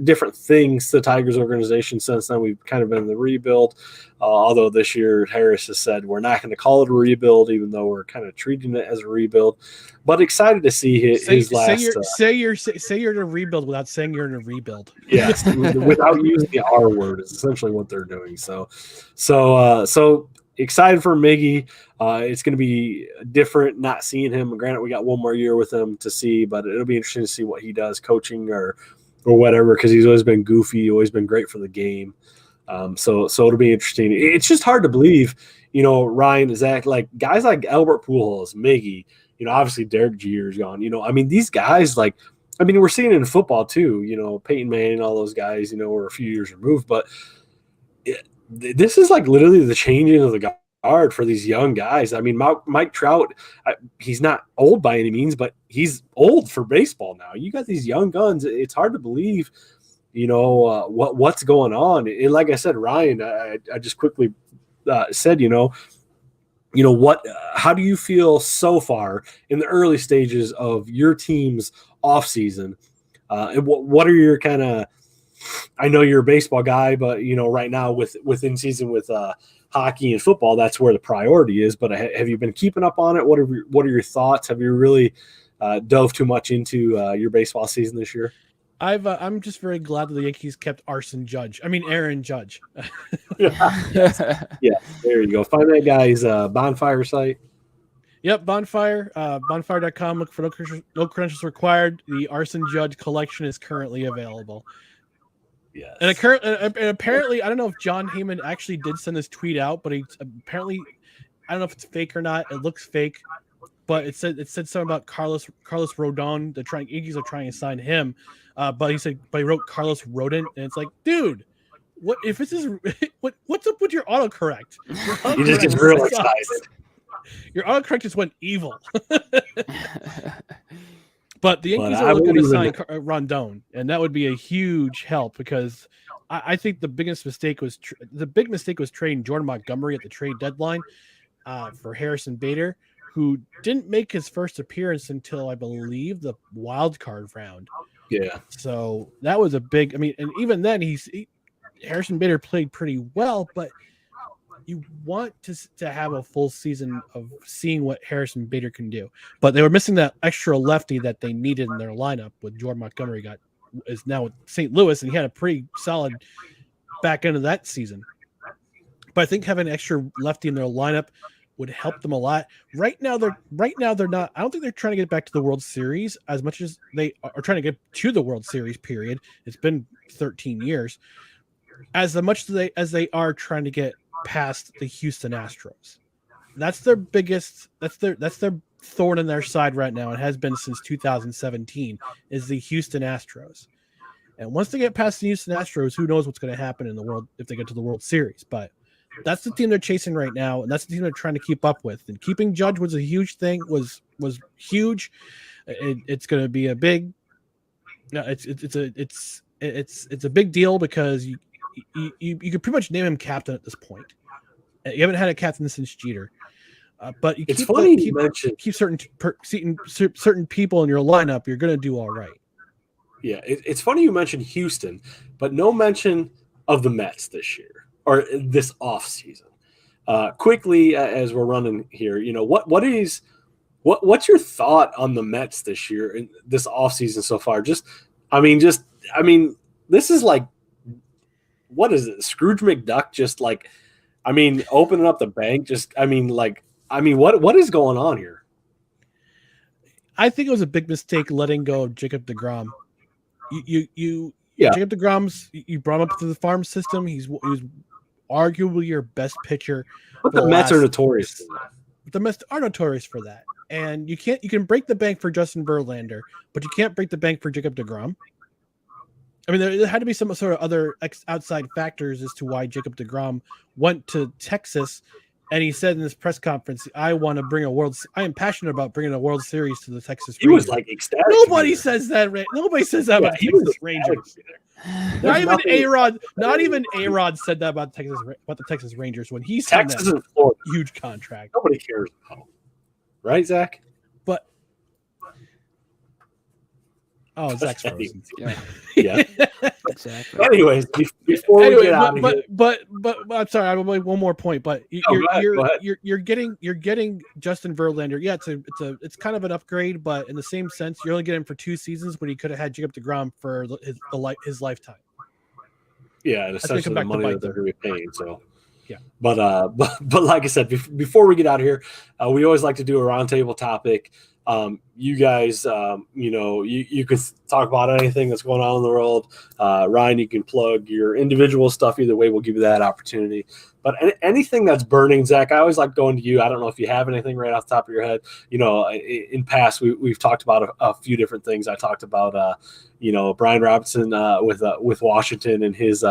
different things to the Tigers organization. Since then, we've kind of been in the rebuild. Although this year, Harris has said we're not going to call it a rebuild, even though we're kind of treating it as a rebuild. But excited to see his last. Say you're in a rebuild without saying you're in a rebuild. Yes, without using the R word is essentially what they're doing. So excited for Miggy. It's going to be different not seeing him. Granted, we got one more year with him to see, but it'll be interesting to see what he does coaching or whatever, because he's always been goofy, always been great for the game. So it'll be interesting. It's just hard to believe, Ryan, Zach, like guys like Albert Pujols, Miggy, obviously Derek Jeter's gone. These guys, we're seeing it in football too. Peyton Manning, all those guys, we're a few years removed, but this is like literally the changing of the guard for these young guys. Mike Trout, he's not old by any means, but he's old for baseball now. You got these young guns. It's hard to believe, what's going on. And like I said, Ryan, I just quickly said, how do you feel so far in the early stages of your team's offseason? And what are your kind of, I know you're a baseball guy, but right now within season with hockey and football, that's where the priority is. But have you been keeping up on it? What are your thoughts? Have you really dove too much into your baseball season this year? I'm just very glad that the Yankees kept Aaron Judge. Yeah, there you go. Find that guy's Bonfire site. Yep, Bonfire, bonfire.com. Look for no credentials required. The Arson Judge collection is currently available. Yes. And apparently, I don't know if John Heyman actually did send this tweet out, but he apparently, I don't know if it's fake or not. It looks fake, but it said something about Carlos Rodon. The Yankees are trying to sign him, but he wrote Carlos Rodon, and it's like, dude, what if this is what's up with your autocorrect? You just get real excited. Your autocorrect just went evil. But the Yankees are looking to sign Rondon, and that would be a huge help, because I think the biggest mistake was trading Jordan Montgomery at the trade deadline for Harrison Bader, who didn't make his first appearance until, I believe, the wild card round. Yeah. So that was a big. And even then, Harrison Bader played pretty well, but you want to have a full season of seeing what Harrison Bader can do. But they were missing that extra lefty that they needed in their lineup. With Jordan Montgomery is now with St. Louis, and he had a pretty solid back end of that season. But I think having an extra lefty in their lineup would help them a lot. Right now they're not. I don't think they're trying to get back to the World Series as much as they are trying to get to the World Series. Period. It's been 13 years. As much as they are trying to get past the Houston Astros. That's their biggest. That's their thorn in their side right now. It has been since 2017. Is the Houston Astros. And once they get past the Houston Astros, who knows what's going to happen in the world if they get to the World Series. But that's the team they're chasing right now, and that's the team they're trying to keep up with. And keeping Judge was a huge thing. Was huge. It's going to be a big. It's a big deal, because you could pretty much name him captain at this point. You haven't had a captain since Jeter. But you keep certain people in your lineup, you're going to do all right. Yeah, it's funny you mentioned Houston, but no mention of the Mets this year or this offseason. Quickly, as we're running here, what's your thought on the Mets this year and this offseason so far? This is like, what is it? Scrooge McDuck just opening up the bank. What is going on here? I think it was a big mistake letting go of Jacob deGrom. Jacob deGrom's, you brought him up to the farm system. He was arguably your best pitcher. But the Mets are notorious for that. The Mets are notorious for that. And you can break the bank for Justin Verlander, but you can't break the bank for Jacob deGrom. There had to be some sort of other outside factors as to why Jacob deGrom went to Texas, and he said in this press conference, "I am passionate about bringing a World Series to the Texas Rangers." He was ecstatic. Nobody says that. Nobody says that about Texas Rangers. Not even A-Rod said that about the Texas Rangers when he signed Texas and Florida, huge contract. Nobody cares about, right, Zach? But Oh, Zach's frozen. Yeah. Exactly. Anyways, before we get out of here, but I'm sorry. I will make one more point. But go ahead. you're getting Justin Verlander. Yeah, it's kind of an upgrade, but in the same sense, you're only getting him for 2 seasons when he could have had Jacob deGrom for his lifetime. Yeah, and essentially the money that they're going to be paying. So. Yeah, but like I said, before we get out of here, we always like to do a roundtable topic. You guys, you can talk about anything that's going on in the world. Ryan, you can plug your individual stuff. Either way, we'll give you that opportunity. But anything that's burning, Zach, I always like going to you. I don't know if you have anything right off the top of your head. In past, we've talked about a few different things. I talked about, Brian Robinson with Washington and his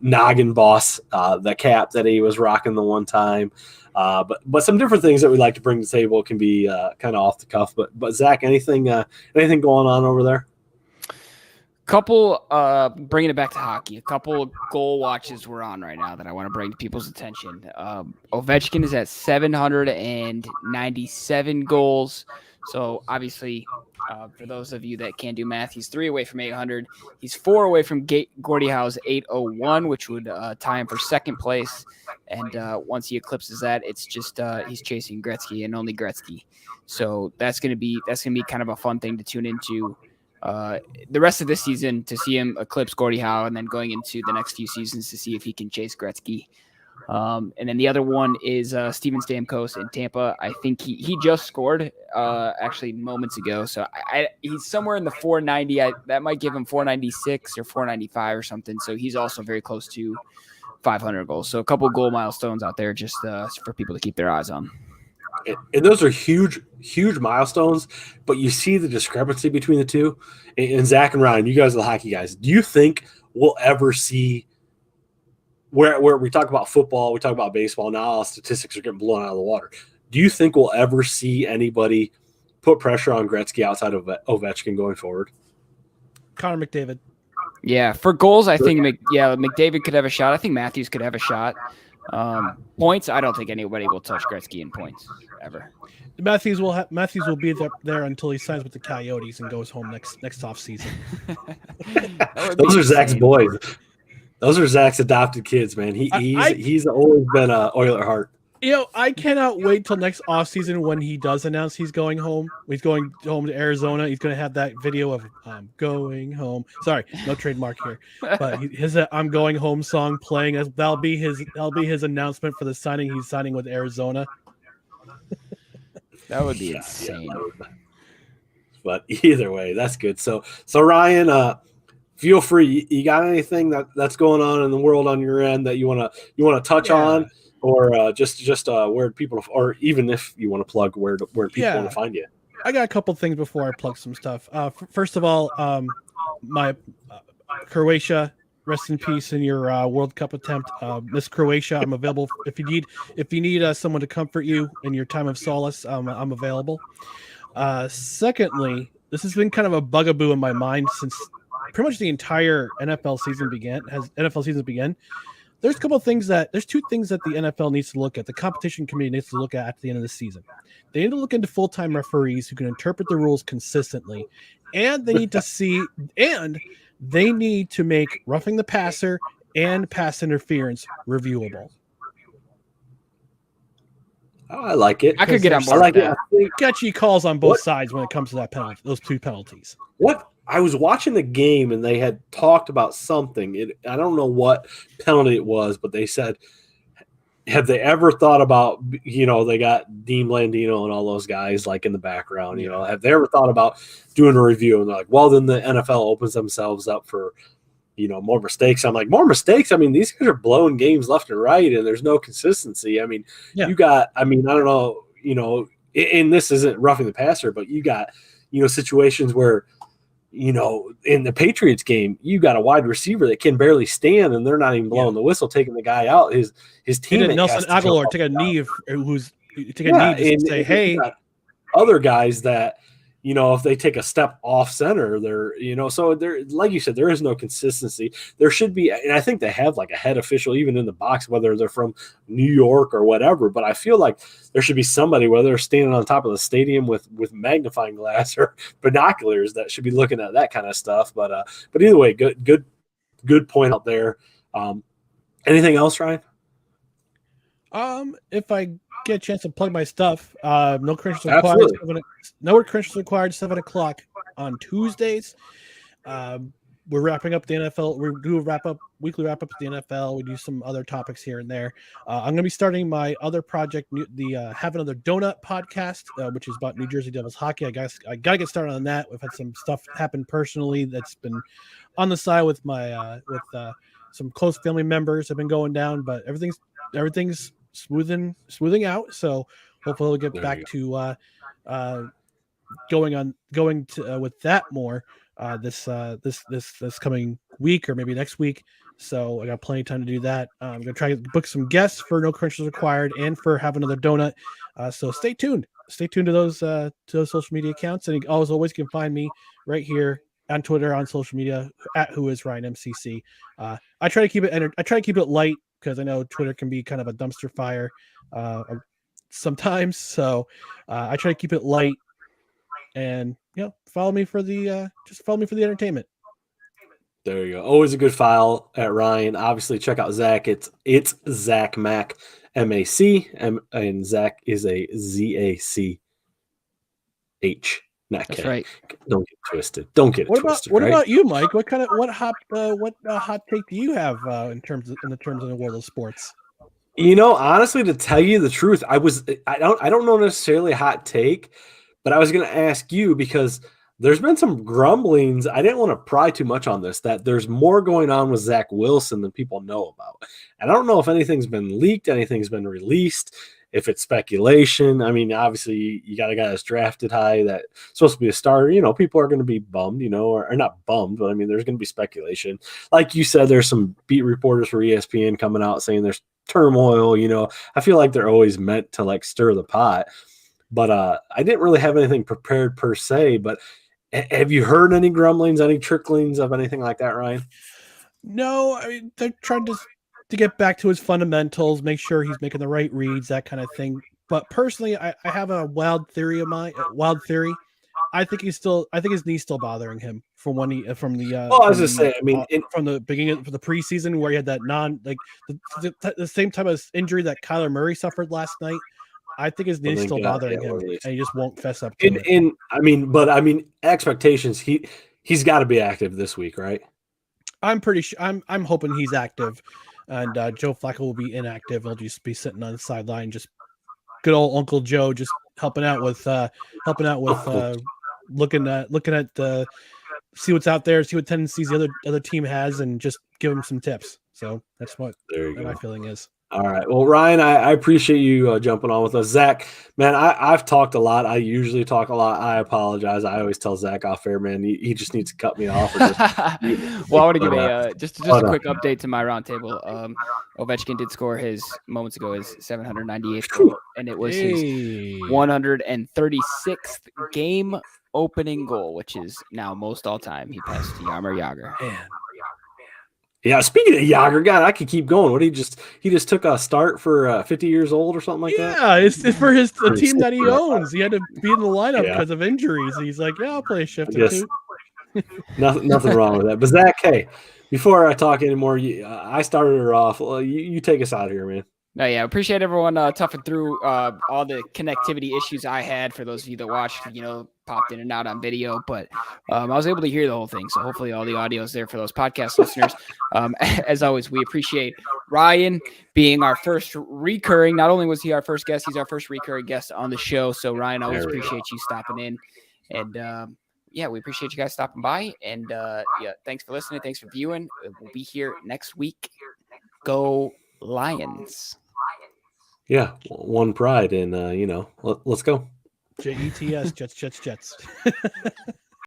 noggin boss, the cap that he was rocking the one time. But some different things that we like to bring to the table can be kind of off the cuff. But Zach, anything going on over there? Couple, bringing it back to hockey, a couple goal watches we're on right now that I want to bring to people's attention. Ovechkin is at 797 goals. So obviously, for those of you that can't do math, he's 3 away from 800. He's 4 away from Gordie Howe's 801, which would tie him for second place. And once he eclipses that, it's just he's chasing Gretzky and only Gretzky. So that's gonna be kind of a fun thing to tune into the rest of this season, to see him eclipse Gordie Howe, and then going into the next few seasons to see if he can chase Gretzky. And then the other one is Steven Stamkos in Tampa. I think he just scored actually moments ago. So he's somewhere in the 490. That might give him 496 or 495 or something. So he's also very close to 500 goals. So a couple goal milestones out there just for people to keep their eyes on. And those are huge, huge milestones, but you see the discrepancy between the two. And Zach and Ryan, you guys are the hockey guys. Do you think we'll ever see where we talk about football, we talk about baseball, now all statistics are getting blown out of the water? Do you think we'll ever see anybody put pressure on Gretzky outside of Ovechkin going forward? Connor McDavid. Yeah, for goals, I think McDavid could have a shot. I think Matthews could have a shot. Points, I don't think anybody will touch Gretzky in points ever. Matthews will be there until he signs with the Coyotes and goes home next off season. Those are Zach's boys. Those are Zach's adopted kids, man. He's always been a Oiler heart. I cannot wait till next offseason when he does announce he's going home. He's going home to Arizona. He's going to have that video of going home. Sorry, no trademark here. But his "I'm Going Home" song playing. That'll be his announcement for the signing. He's signing with Arizona. That would be insane. But either way, that's good. So Ryan, feel free. You got anything that's going on in the world on your end that you wanna touch on? Or just where people, or even if you want to plug where people want to find you. I got a couple things before I plug some stuff. First of all, my Croatia, rest in peace in your World Cup attempt, Miss Croatia. I'm available if you need someone to comfort you in your time of solace. I'm available. Secondly, this has been kind of a bugaboo in my mind since pretty much the entire NFL season began. There's two things that the NFL needs to look at. The competition committee needs to look at the end of the season. They need to look into full-time referees who can interpret the rules consistently, and they need to make roughing the passer and pass interference reviewable. Oh, I like it. I could get on board with that. Sketchy calls on both sides when it comes to that penalty. Those two penalties. What? I was watching the game and they had talked about something. I don't know what penalty it was, but they said, have they ever thought about, they got Dean Blandino and all those guys like in the background, have they ever thought about doing a review? And they're like, well, then the NFL opens themselves up for, more mistakes. I'm like, more mistakes? I mean, these guys are blowing games left and right and there's no consistency. I mean, I don't know, and this isn't roughing the passer, but you got, situations where, in the Patriots game, you got a wide receiver that can barely stand, and they're not even blowing the whistle, taking the guy out. His teammate Nelson Aguilar take a knee to say, "Hey." Other guys that if they take a step off center, so there, like you said, there is no consistency. There should be, and I think they have like a head official even in the box, whether they're from New York or whatever. But I feel like there should be somebody, whether they're standing on top of the stadium with magnifying glass or binoculars, that should be looking at that kind of stuff. But either way, good point out there. Anything else, Ryan? If I get a chance to plug my stuff, no credentials required. No credentials required. 7:00 on Tuesdays. We're wrapping up the NFL. We do a weekly wrap up of the NFL. We do some other topics here and there. I'm going to be starting my other project, the Have Another Donut podcast, which is about New Jersey Devils hockey. I got to get started on that. We've had some stuff happen personally that's been on the side with my some close family members have been going down, but everything's smoothing out. So hopefully we'll get back to going with that more this coming week or maybe next week. So I got plenty of time to do that. I'm gonna try to book some guests for No Credentials Required and for Have Another Donut. So stay tuned to those social media accounts, and as always you can find me right here on Twitter, on social media at whoisryanmcc. I try to keep it light, because I know Twitter can be kind of a dumpster fire sometimes. So I try to keep it light, and follow me for the entertainment. There you go. Always a good file at Ryan. Obviously, check out Zach. It's Zach Mac, MAC, and Zach is a ZACH. Not That's K. right. Don't get twisted. Twisted. What about you, Mike? What hot take do you have in terms of the world of sports? Honestly, to tell you the truth, I don't know necessarily a hot take, but I was going to ask you, because there's been some grumblings. I didn't want to pry too much on this, that there's more going on with Zach Wilson than people know about. And I don't know if anything's been leaked, anything's been released, if it's speculation. I mean, obviously you got a guy that's drafted high that's supposed to be a starter. People are going to be bummed, or not bummed, but I mean, there's going to be speculation. Like you said, there's some beat reporters for ESPN coming out saying there's turmoil. I feel like they're always meant to like stir the pot. But I didn't really have anything prepared per se. But have you heard any grumblings, any tricklings of anything like that, Ryan? No, I mean, they're trying to get back to his fundamentals, make sure he's making the right reads, that kind of thing. But personally, I have a wild theory. I think his knee's still bothering him from when he from the. Well, I was just saying. I mean, from the beginning of the preseason, where he had that the same type of injury that Kyler Murray suffered last night. I think his knee's still bothering him, and he just won't fess up to it. I mean, expectations. He's got to be active this week, right? I'm pretty sure. I'm hoping he's active, and Joe Flacco will be inactive. He'll just be sitting on the sideline, just good old Uncle Joe, just helping out with looking at see what's out there, see what tendencies the other team has, and just give him some tips. So that's what my feeling is. All right. Well, Ryan, I appreciate you jumping on with us. Zach, man, I've talked a lot. I usually talk a lot. I apologize. I always tell Zach off air, man, he just needs to cut me off. Well, I want to give just a quick update to my roundtable. Ovechkin did score his 798th goal, and it was his 136th game opening goal, which is now most all time. He passed Jaromir Jagr. Man. Yeah, speaking of Jagr, God, I could keep going. What he just took a start for 50 years old or something like that. Yeah, it's for the team that he owns. He had to be in the lineup because of injuries. He's like, I'll play a shift or two. nothing wrong with that. But Zach, hey, before I talk anymore, I started her off. Well, you take us out of here, man. No, yeah, appreciate everyone toughing through all the connectivity issues I had. For those of you that watched, popped in and out on video, but I was able to hear the whole thing. So hopefully all the audio is there for those podcast listeners. As always, we appreciate Ryan being our first recurring. Not only was he our first guest, he's our first recurring guest on the show. So Ryan, always appreciate you stopping in. And we appreciate you guys stopping by. And thanks for listening. Thanks for viewing. We'll be here next week. Go Lions. Yeah, one pride, and let's go. Jets.